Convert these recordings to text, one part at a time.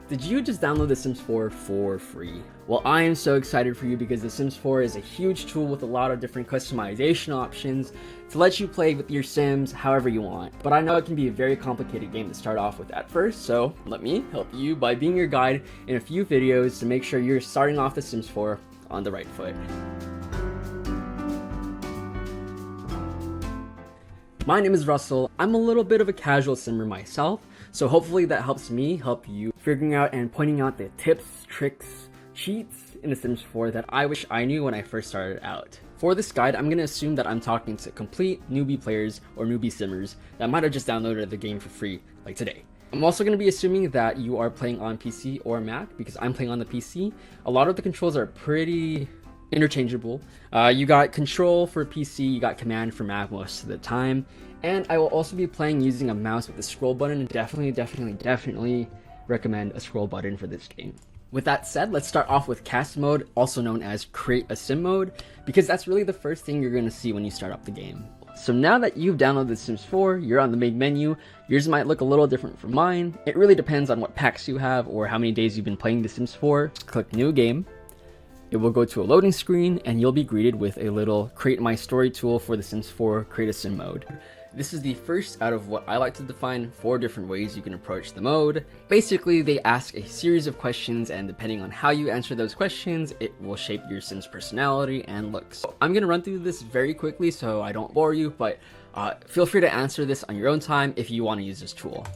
Did you just download The Sims 4 for free? Well, I am so excited for you because The Sims 4 is a huge tool with a lot of different customization options to let you play with your Sims however you want. But I know it can be a very complicated game to start off with at first, so let me help you by being your guide in a few videos to make sure you're starting off The Sims 4 on the right foot. My name is Russell. I'm a little bit of a casual simmer myself, so hopefully that helps me help you figuring out and pointing out the tips, tricks, cheats in The Sims 4 that I wish I knew when I first started out. For this guide, I'm going to assume that I'm talking to complete newbie players or newbie simmers that might have just downloaded the game for free, like today. I'm also going to be assuming that you are playing on PC or Mac, because I'm playing on the PC. A lot of the controls are pretty interchangeable. You got control for PC, you got command for Mac most of the time, and I will also be playing using a mouse with a scroll button, and definitely recommend a scroll button for this game. With that said, let's start off with cast mode, also known as create a sim mode, because that's really the first thing you're going to see when you start up the game. So now that you've downloaded The Sims 4, you're on the main menu. Yours might look a little different from mine. It really depends on what packs you have or how many days you've been playing The Sims 4. Click new game. It will go to a loading screen and you'll be greeted with a little create my story tool for The Sims 4 create a sim mode. This is the first out of what I like to define 4 different ways you can approach the mode. Basically, they ask a series of questions, and depending on how you answer those questions, it will shape your Sim's personality and looks. I'm gonna run through this very quickly so I don't bore you, but feel free to answer this on your own time if you want to use this tool.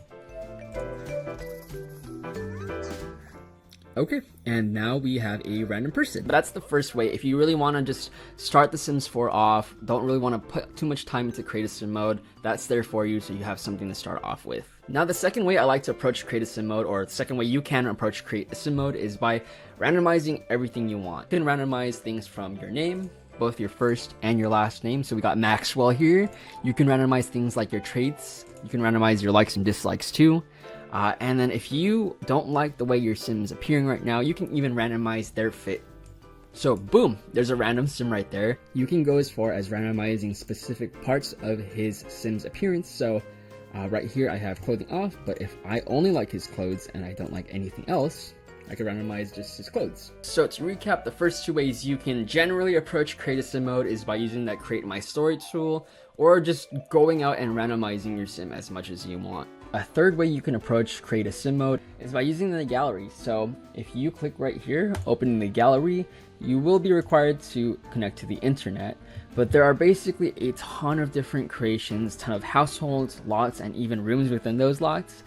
Okay, and now we have a random person. But that's the first way. If you really want to just start The Sims 4 off, don't really want to put too much time into create a sim mode, that's there for you so you have something to start off with. Now the second way I like to approach create a sim mode, or the second way you can approach create a sim mode, is by randomizing everything you want. You can randomize things from your name, both your first and your last name. So we got Maxwell here. You can randomize things like your traits. You can randomize your likes and dislikes too. And then if you don't like the way your sim is appearing right now, you can even randomize their fit. So boom, there's a random sim right there. You can go as far as randomizing specific parts of his sim's appearance. So right here I have clothing off, but if I only like his clothes and I don't like anything else, I can randomize just his clothes. So to recap, the first 2 ways you can generally approach create a sim mode is by using that create my story tool, or just going out and randomizing your sim as much as you want. A third way you can approach create a sim mode is by using the gallery. So if you click right here, opening the gallery, you will be required to connect to the internet, but there are basically a ton of different creations, ton of households, lots, and even rooms within those lots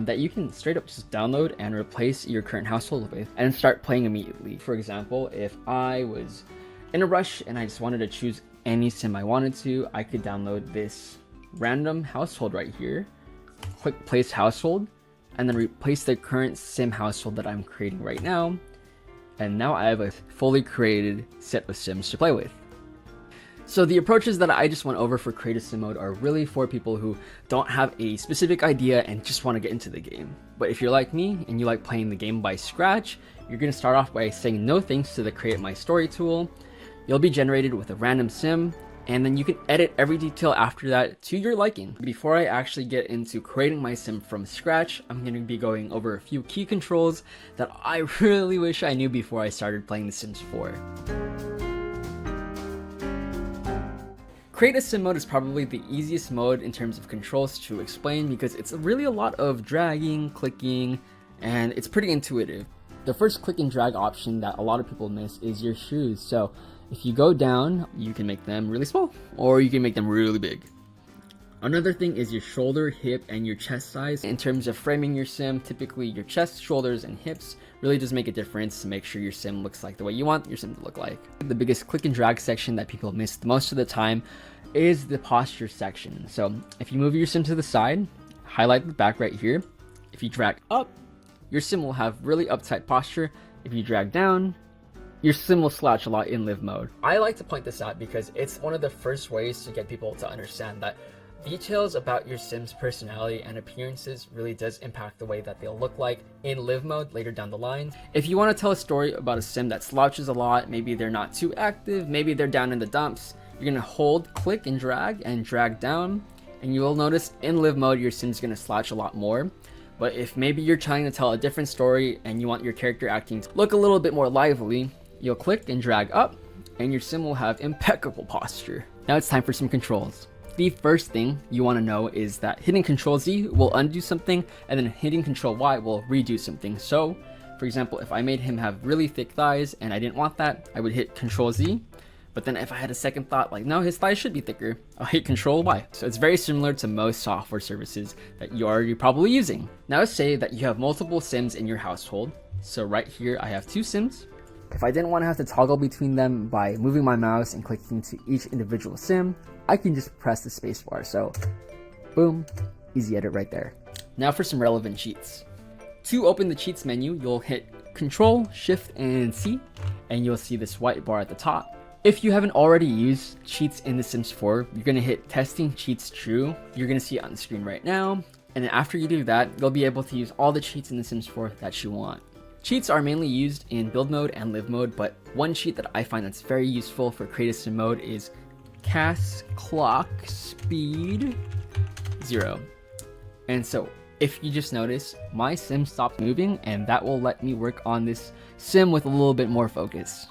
that you can straight up just download and replace your current household with and start playing immediately. For example, if I was in a rush and I just wanted to choose any sim I wanted to, I could download this random household right here, click place household, and then replace the current sim household that I'm creating right now, and now I have a fully created set of sims to play with. So the approaches that I just went over for create a sim mode are really for people who don't have a specific idea and just want to get into the game. But if you're like me and you like playing the game by scratch, you're going to start off by saying no thanks to the create my story tool. You'll be generated with a random sim, and then you can edit every detail after that to your liking. Before I actually get into creating my sim from scratch, I'm going to be going over a few key controls that I really wish I knew before I started playing The Sims 4. Create a sim mode is probably the easiest mode in terms of controls to explain, because it's really a lot of dragging, clicking, and it's pretty intuitive. The first click and drag option that a lot of people miss is your shoes. So if you go down, you can make them really small, or you can make them really big. Another thing is your shoulder, hip, and your chest size. In terms of framing your sim, typically your chest, shoulders, and hips really does make a difference to make sure your sim looks like the way you want your sim to look like. The biggest click and drag section that people miss most of the time is the posture section. So if you move your sim to the side, highlight the back right here. If you drag up, your sim will have really uptight posture. If you drag down, your sim will slouch a lot in live mode. I like to point this out because it's one of the first ways to get people to understand that details about your sim's personality and appearances really does impact the way that they'll look like in live mode later down the line. If you want to tell a story about a sim that slouches a lot, maybe they're not too active, maybe they're down in the dumps, you're going to hold, click, and drag down, and you will notice in live mode your sim's going to slouch a lot more. But if maybe you're trying to tell a different story and you want your character acting to look a little bit more lively, you'll click and drag up and your sim will have impeccable posture. Now it's time for some controls. The first thing you want to know is that hitting Ctrl Z will undo something and then hitting Ctrl Y will redo something. So, for example, if I made him have really thick thighs and I didn't want that, I would hit Ctrl Z. But then if I had a second thought, like, no, his thighs should be thicker, I'll hit Ctrl Y. So it's very similar to most software services that you're probably using. Now say that you have multiple sims in your household. So right here, I have 2 sims. If I didn't want to have to toggle between them by moving my mouse and clicking to each individual sim, I can just press the spacebar. So boom, easy edit right there. Now for some relevant cheats. To open the cheats menu, you'll hit Control, Shift, and C, and you'll see this white bar at the top. If you haven't already used cheats in The Sims 4, you're going to hit Testing Cheats True. You're going to see it on the screen right now. And then after you do that, you'll be able to use all the cheats in The Sims 4 that you want. Cheats are mainly used in build mode and live mode, but one cheat that I find that's very useful for creative sim mode is cast clock speed 0. And so if you just notice, my sim stopped moving, and that will let me work on this sim with a little bit more focus.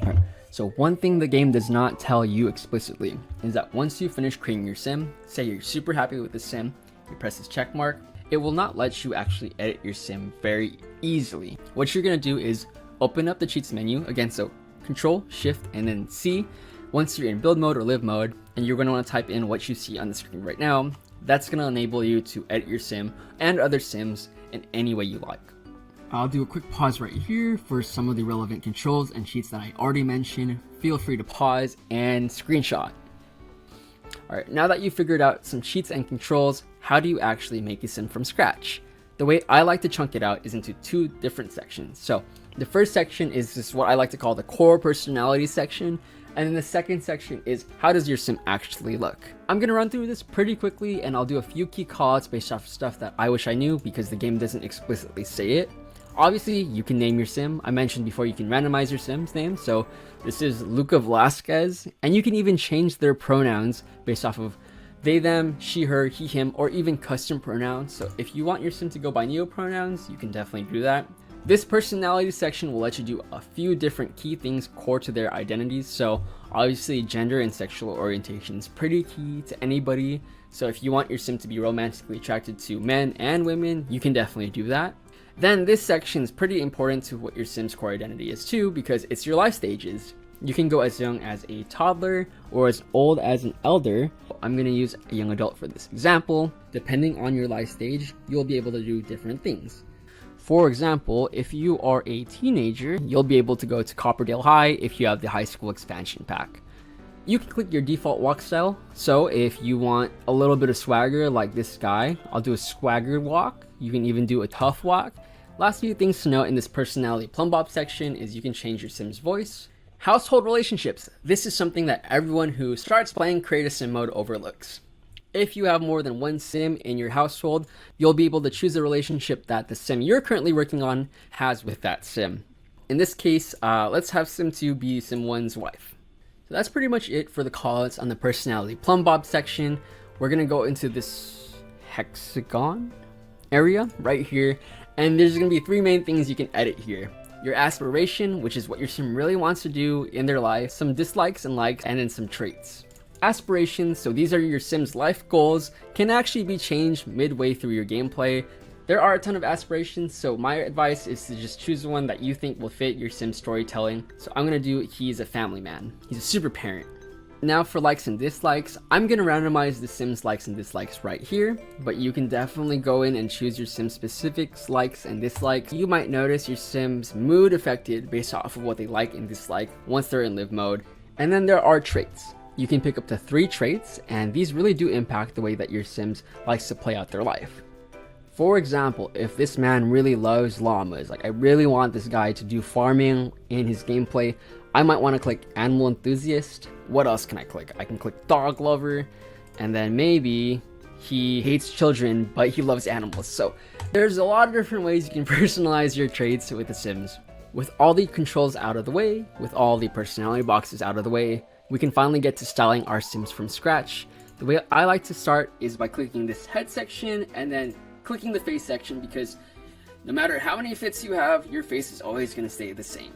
Alright. So one thing the game does not tell you explicitly is that once you finish creating your sim, say you're super happy with the sim, you press this check mark, it will not let you actually edit your sim very easily. What you're going to do is open up the cheats menu, again, so Control, Shift, and then C. Once you're in build mode or live mode, and you're going to want to type in what you see on the screen right now, that's going to enable you to edit your sim and other sims in any way you like. I'll do a quick pause right here for some of the relevant controls and cheats that I already mentioned. Feel free to pause and screenshot. Alright, now that you've figured out some cheats and controls, how do you actually make a sim from scratch? The way I like to chunk it out is into 2 different sections. So the first section is just what I like to call the core personality section, and then the second section is how does your sim actually look? I'm going to run through this pretty quickly, and I'll do a few key callouts based off of stuff that I wish I knew because the game doesn't explicitly say it. Obviously, you can name your sim. I mentioned before you can randomize your sim's name. So this is Luca Velasquez, and you can even change their pronouns based off of they, them, she, her, he, him, or even custom pronouns. So if you want your sim to go by neopronouns, you can definitely do that. This personality section will let you do a few different key things core to their identities. So obviously gender and sexual orientation is pretty key to anybody. So if you want your sim to be romantically attracted to men and women, you can definitely do that. Then this section is pretty important to what your sim's core identity is too, because it's your life stages. You can go as young as a toddler or as old as an elder. I'm going to use a young adult for this example. Depending on your life stage, you'll be able to do different things. For example, if you are a teenager, you'll be able to go to Copperdale High if you have the high school expansion pack. You can click your default walk style. So if you want a little bit of swagger like this guy, I'll do a swagger walk. You can even do a tough walk. Last few things to note in this personality plumb bob section is you can change your sim's voice. Household relationships. This is something that everyone who starts playing creative sim mode overlooks. If you have more than one sim in your household, you'll be able to choose a relationship that the sim you're currently working on has with that sim. In this case, let's have sim 2 be sim 1's wife. So that's pretty much it for the callouts on the personality plumb bob section. We're gonna go into this hexagon area right here, and there's gonna be 3 main things you can edit here. Your aspiration, which is what your sim really wants to do in their life, some dislikes and likes, and then some traits. Aspirations, so these are your sim's life goals, can actually be changed midway through your gameplay. There are a ton of aspirations, so my advice is to just choose one that you think will fit your sim's storytelling. So I'm gonna do he's a family man. He's a super parent. Now for likes and dislikes, I'm gonna randomize the sim's likes and dislikes right here, but you can definitely go in and choose your sim specific likes and dislikes. You might notice your sim's mood affected based off of what they like and dislike once they're in live mode. And then there are traits. You can pick up to 3 traits, and these really do impact the way that your sims likes to play out their life. For example, if this man really loves llamas, like I really want this guy to do farming in his gameplay, I might want to click animal enthusiast. What else can I click? I can click dog lover, and then maybe he hates children, but he loves animals. So there's a lot of different ways you can personalize your traits with the sims. With all the controls out of the way, with all the personality boxes out of the way, we can finally get to styling our sims from scratch. The way I like to start is by clicking this head section and then clicking the face section, because no matter how many fits you have, your face is always going to stay the same.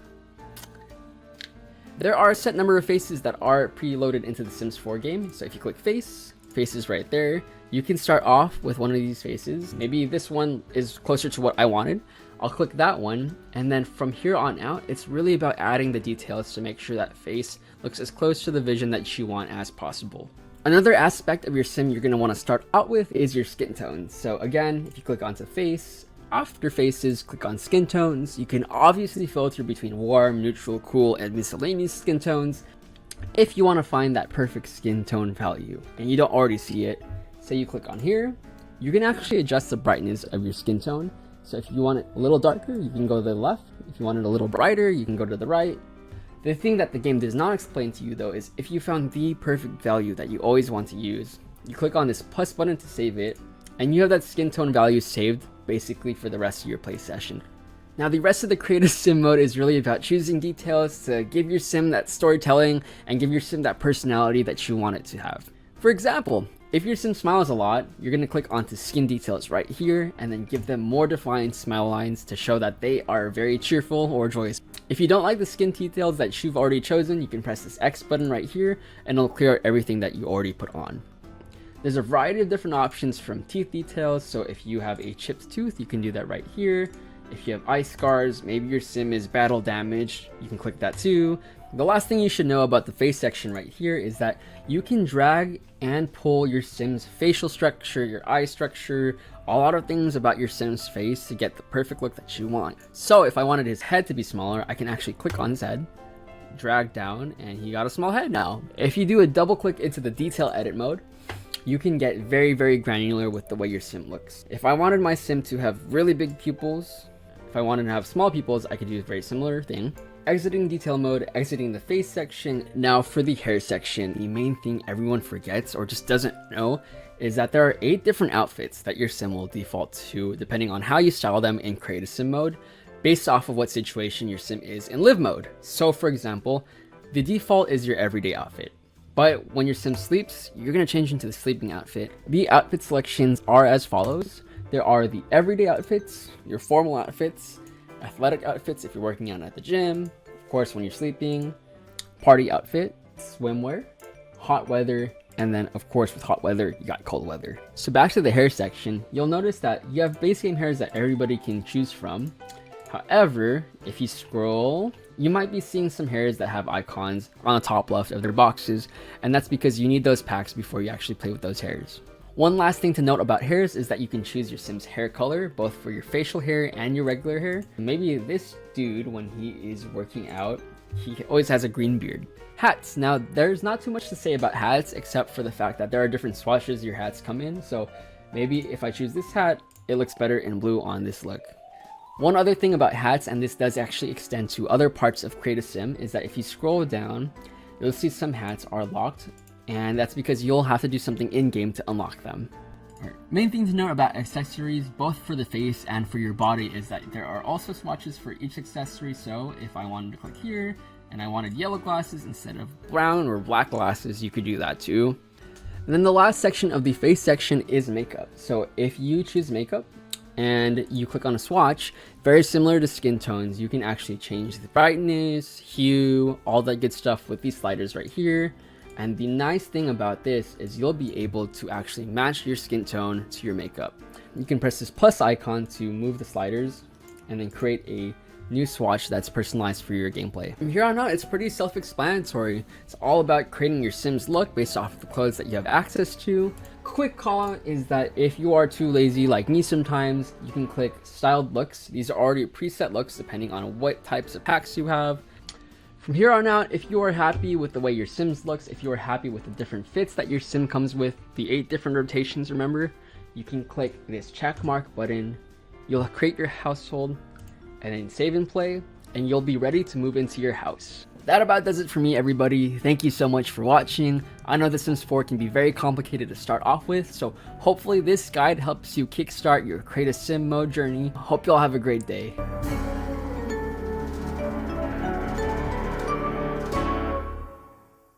There are a set number of faces that are preloaded into the Sims 4 game. So if you click face, face is right there. You can start off with one of these faces. Maybe this one is closer to what I wanted. I'll click that one, and then from here on out, it's really about adding the details to make sure that face looks as close to the vision that you want as possible. Another aspect of your sim you're going to want to start out with is your skin tones. So again, if you click onto face, after faces, click on skin tones. You can obviously filter between warm, neutral, cool, and miscellaneous skin tones. If you want to find that perfect skin tone value and you don't already see it, say you click on here, you can actually adjust the brightness of your skin tone. So if you want it a little darker, you can go to the left. If you want it a little brighter, you can go to the right. The thing that the game does not explain to you though is if you found the perfect value that you always want to use, you click on this plus button to save it, and you have that skin tone value saved basically for the rest of your play session. Now the rest of the creative sim mode is really about choosing details to give your sim that storytelling and give your sim that personality that you want it to have. For example, if your sim smiles a lot, you're going to click onto skin details right here and then give them more defined smile lines to show that they are very cheerful or joyous. If you don't like the skin details that you've already chosen, you can press this X button right here and it'll clear out everything that you already put on. There's a variety of different options from teeth details, so if you have a chipped tooth, you can do that right here. If you have eye scars, maybe your sim is battle damaged, you can click that too. The last thing you should know about the face section right here is that you can drag and pull your sim's facial structure, your eye structure, a lot of things about your sim's face to get the perfect look that you want. So if I wanted his head to be smaller, I can actually click on his head, drag down, and he got a small head now. If you do a double click into the detail edit mode, you can get very, very granular with the way your sim looks. If I wanted my sim to have really big pupils, if I wanted to have small pupils, I could do a very similar thing. Exiting detail mode, exiting the face section. Now for the hair section, the main thing everyone forgets or just doesn't know is that there are 8 different outfits that your sim will default to depending on how you style them in creative sim mode based off of what situation your sim is in live mode. So for example, the default is your everyday outfit. But when your sim sleeps, you're going to change into the sleeping outfit. The outfit selections are as follows. There are the everyday outfits, your formal outfits, athletic outfits if you're working out at the gym, of course when you're sleeping, party outfit, swimwear, hot weather, and then of course with hot weather, you got cold weather. So back to the hair section, you'll notice that you have base game hairs that everybody can choose from. However, if you scroll, you might be seeing some hairs that have icons on the top left of their boxes, and that's because you need those packs before you actually play with those hairs. One last thing to note about hairs is that you can choose your sim's hair color, both for your facial hair and your regular hair. Maybe this dude, when he is working out, he always has a green beard. Hats. Now, there's not too much to say about hats, except for the fact that there are different swatches your hats come in. So maybe if I choose this hat, it looks better in blue on this look. One other thing about hats, and this does actually extend to other parts of Create a Sim, is that if you scroll down, you'll see some hats are locked, and that's because you'll have to do something in-game to unlock them. Main thing to note about accessories, both for the face and for your body, is that there are also swatches for each accessory. So if I wanted to click here, and I wanted yellow glasses instead of brown or black glasses, you could do that too. And then the last section of the face section is makeup. So if you choose makeup, and you click on a swatch, very similar to skin tones, you can actually change the brightness, hue, all that good stuff with these sliders right here. And the nice thing about this is you'll be able to actually match your skin tone to your makeup. You can press this plus icon to move the sliders and then create a new swatch that's personalized for your gameplay. From here on out, it's pretty self-explanatory. It's all about creating your sim's look based off of the clothes that you have access to. Quick call out is that if you are too lazy like me sometimes, you can click styled looks. These are already preset looks depending on what types of packs you have. From here on out, if you are happy with the way your sims looks, if you are happy with the different fits that your sim comes with, the 8 different rotations, remember, you can click this check mark button. You'll create your household and then save and play, and you'll be ready to move into your house. That about does it for me, everybody. Thank you so much for watching. I know The Sims 4 can be very complicated to start off with, so hopefully this guide helps you kickstart your Create a Sim mode journey. Hope you all have a great day.